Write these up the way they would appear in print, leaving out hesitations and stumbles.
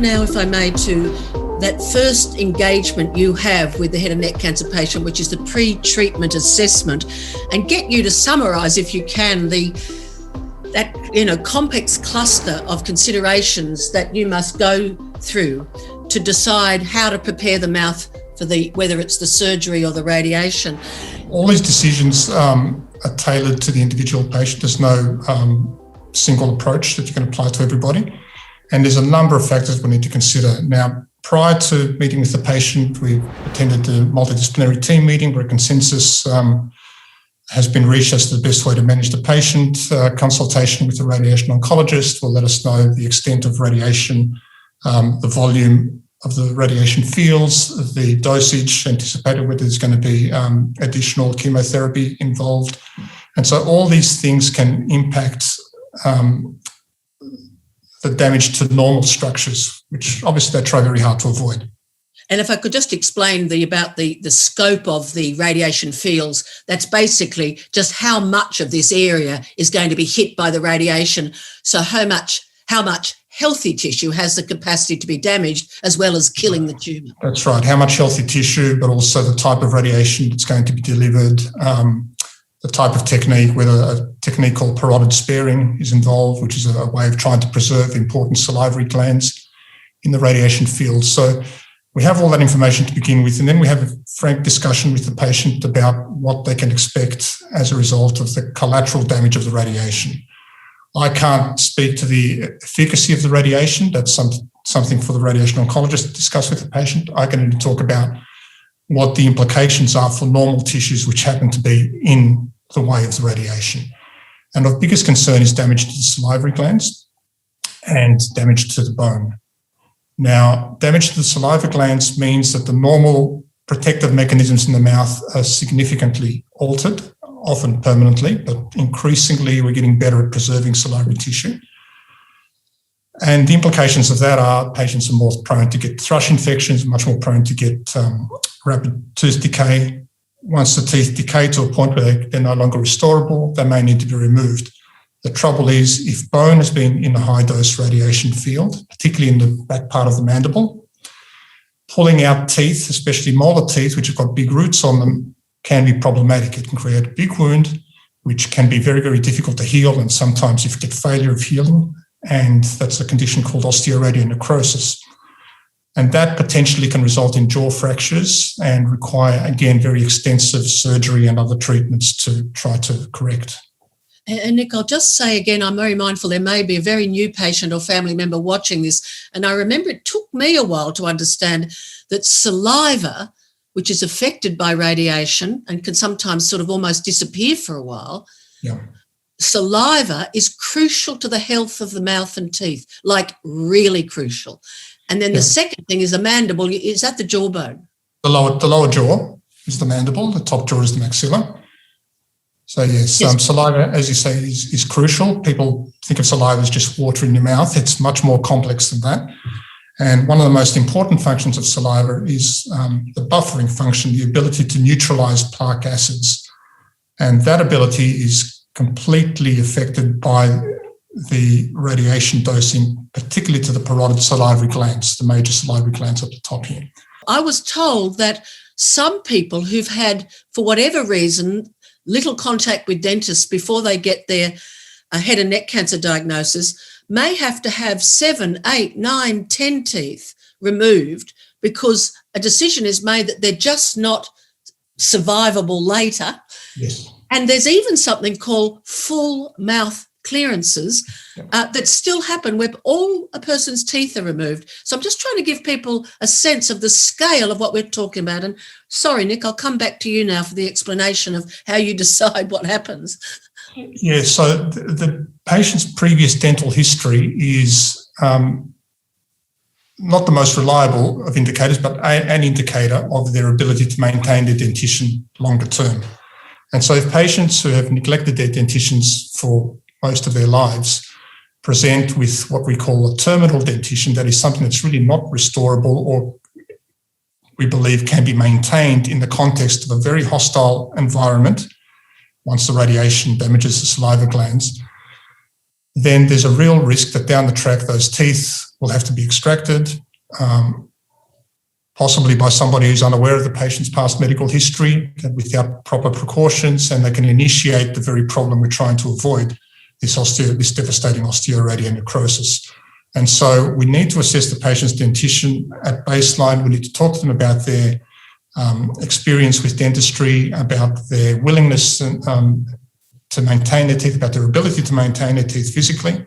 now, if I may, to that first engagement you have with the head and neck cancer patient, which is the pre-treatment assessment, and get you to summarise, if you can, that complex cluster of considerations that you must go through to decide how to prepare the mouth for whether it's the surgery or the radiation. All these decisions are tailored to the individual patient. There's no single approach that you can apply to everybody. And there's a number of factors we need to consider. Now, prior to meeting with the patient, we attended the multidisciplinary team meeting where consensus has been reached as to the best way to manage the patient. Consultation with the radiation oncologist will let us know the extent of radiation, the volume of the radiation fields, the dosage anticipated, whether there's going to be additional chemotherapy involved. And so all these things can impact the damage to normal structures, which obviously they try very hard to avoid. And if I could just explain about the scope of the radiation fields, that's basically just how much of this area is going to be hit by the radiation. So how much healthy tissue has the capacity to be damaged, as well as killing the tumour. That's right. How much healthy tissue, but also the type of radiation that's going to be delivered, the type of technique, whether a technique called parotid sparing is involved, which is a way of trying to preserve important salivary glands in the radiation field. So we have all that information to begin with, and then we have a frank discussion with the patient about what they can expect as a result of the collateral damage of the radiation. I can't speak to the efficacy of the radiation. That's something for the radiation oncologist to discuss with the patient. I can only talk about what the implications are for normal tissues which happen to be in the way of the radiation. And of biggest concern is damage to the salivary glands and damage to the bone. Now, damage to the salivary glands means that the normal protective mechanisms in the mouth are significantly altered, often permanently, but increasingly we're getting better at preserving salivary tissue. And the implications of that are patients are more prone to get thrush infections, much more prone to get rapid tooth decay. Once the teeth decay to a point where they're no longer restorable, they may need to be removed. The trouble is, if bone has been in a high-dose radiation field, particularly in the back part of the mandible, pulling out teeth, especially molar teeth, which have got big roots on them, can be problematic. It can create a big wound, which can be very, very difficult to heal, and sometimes you get failure of healing, and that's a condition called osteoradionecrosis. And that potentially can result in jaw fractures and require, again, very extensive surgery and other treatments to try to correct. And Nick, I'll just say again, I'm very mindful there may be a very new patient or family member watching this. And I remember it took me a while to understand that saliva, which is affected by radiation and can sometimes sort of almost disappear for a while, saliva is crucial to the health of the mouth and teeth, like really crucial. And then the second thing is the mandible. Is that the jawbone? The lower jaw is the mandible. The top jaw is the maxilla. So yes. Saliva, as you say, is crucial. People think of saliva as just water in your mouth. It's much more complex than that. And one of the most important functions of saliva is the buffering function, the ability to neutralize plaque acids. And that ability is completely affected by the radiation dosing, particularly to the parotid salivary glands, the major salivary glands at the top here. I was told that some people who've had, for whatever reason, little contact with dentists before they get their head and neck cancer diagnosis may have to have 7, 8, 9, 10 teeth removed because a decision is made that they're just not survivable later. Yes. And there's even something called full mouth clearances that still happen where all a person's teeth are removed. So I'm just trying to give people a sense of the scale of what we're talking about. And sorry, Nick, I'll come back to you now for the explanation of how you decide what happens. Yeah, so the patient's previous dental history is not the most reliable of indicators, but an indicator of their ability to maintain their dentition longer term. And so if patients who have neglected their dentitions for most of their lives present with what we call a terminal dentition, that is something that's really not restorable or we believe can be maintained in the context of a very hostile environment once the radiation damages the saliva glands, then there's a real risk that down the track those teeth will have to be extracted, possibly by somebody who's unaware of the patient's past medical history without proper precautions, and they can initiate the very problem we're trying to avoid, this devastating osteoradionecrosis necrosis. And so we need to assess the patient's dentition at baseline. We need to talk to them about their experience with dentistry, about their willingness to maintain their teeth, about their ability to maintain their teeth physically.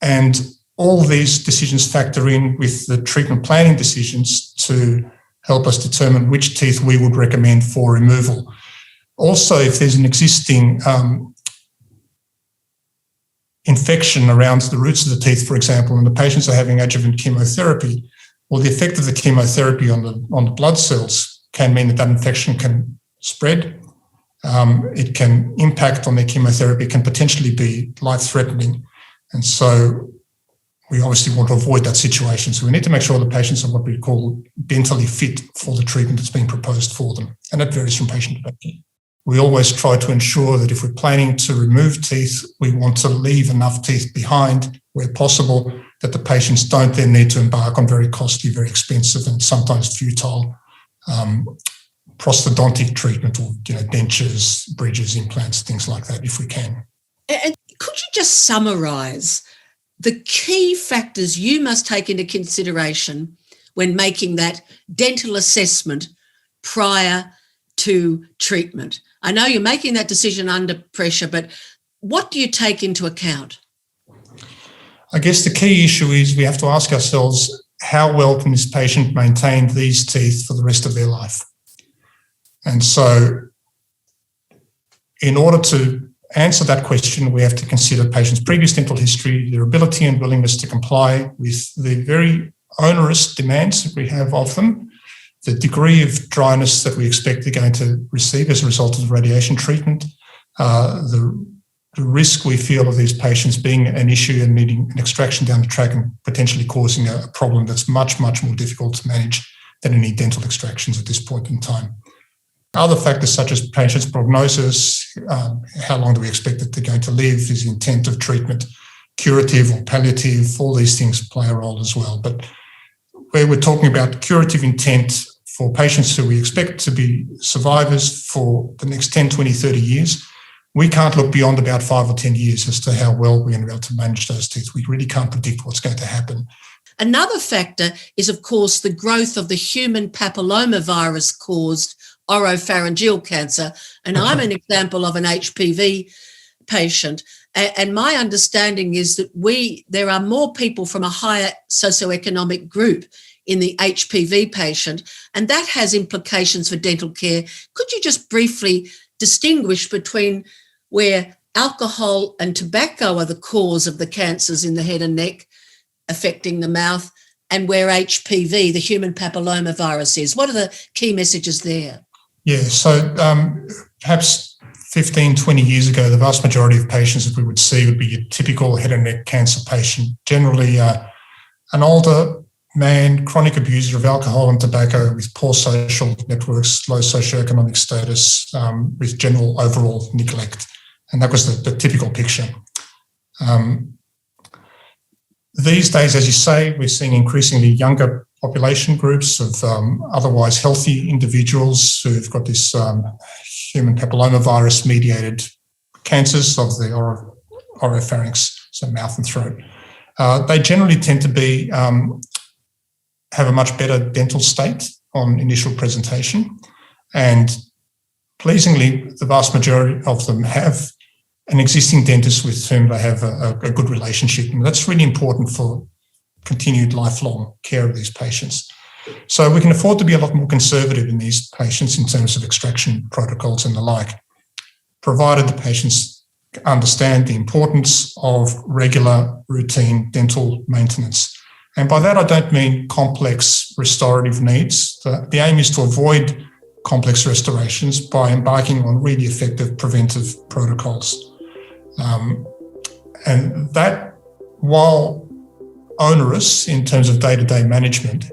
And all these decisions factor in with the treatment planning decisions to help us determine which teeth we would recommend for removal. Also, if there's an existing infection around the roots of the teeth, for example, and the patients are having adjuvant chemotherapy, well, the effect of the chemotherapy on the blood cells can mean that infection can spread. It can impact on their chemotherapy, can potentially be life-threatening. And so we obviously want to avoid that situation. So we need to make sure the patients are what we call dentally fit for the treatment that's being proposed for them. And that varies from patient to patient. We always try to ensure that if we're planning to remove teeth, we want to leave enough teeth behind where possible, that the patients don't then need to embark on very costly, very expensive, and sometimes futile prosthodontic treatment, or dentures, bridges, implants, things like that, if we can. And could you just summarise the key factors you must take into consideration when making that dental assessment prior to treatment? I know you're making that decision under pressure, but what do you take into account? I guess the key issue is we have to ask ourselves, how well can this patient maintain these teeth for the rest of their life? And so in order to answer that question, we have to consider patients' previous dental history, their ability and willingness to comply with the very onerous demands that we have of them, the degree of dryness that we expect they're going to receive as a result of the radiation treatment, the risk we feel of these patients being an issue and needing an extraction down the track and potentially causing a problem that's much, much more difficult to manage than any dental extractions at this point in time. Other factors such as patient's prognosis, how long do we expect that they're going to live, is the intent of treatment curative or palliative, all these things play a role as well. But where we're talking about curative intent for patients who we expect to be survivors for the next 10, 20, 30 years, we can't look beyond about 5 or 10 years as to how well we're going to be able to manage those teeth. We really can't predict what's going to happen. Another factor is, of course, the growth of the human papillomavirus-caused oropharyngeal cancer. And I'm an example of an HPV patient. And my understanding is that there are more people from a higher socioeconomic group in the HPV patient, and that has implications for dental care. Could you just briefly distinguish between where alcohol and tobacco are the cause of the cancers in the head and neck affecting the mouth, and where HPV, the human papillomavirus, is? What are the key messages there? Yeah, so perhaps 15, 20 years ago, the vast majority of patients that we would see would be your typical head and neck cancer patient, generally an older man, chronic abuser of alcohol and tobacco with poor social networks, low socioeconomic status, with general overall neglect. And that was the typical picture. These days, as you say, we're seeing increasingly younger population groups of otherwise healthy individuals who've got this human papillomavirus-mediated cancers of the oropharynx, so mouth and throat. They generally tend to have a much better dental state on initial presentation, and pleasingly, the vast majority of them have an existing dentist with whom they have a good relationship, and that's really important for continued lifelong care of these patients. So we can afford to be a lot more conservative in these patients in terms of extraction protocols and the like, provided the patients understand the importance of regular routine dental maintenance. And by that, I don't mean complex restorative needs. The aim is to avoid complex restorations by embarking on really effective preventive protocols. And that, while onerous in terms of day-to-day management,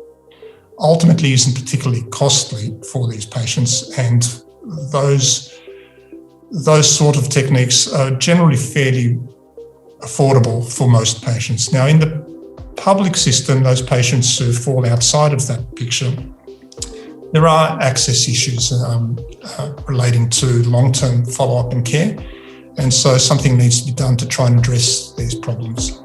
ultimately isn't particularly costly for these patients, and those sort of techniques are generally fairly affordable for most patients. Now, in the public system, those patients who fall outside of that picture, there are access issues relating to long-term follow-up and care. And so something needs to be done to try and address these problems.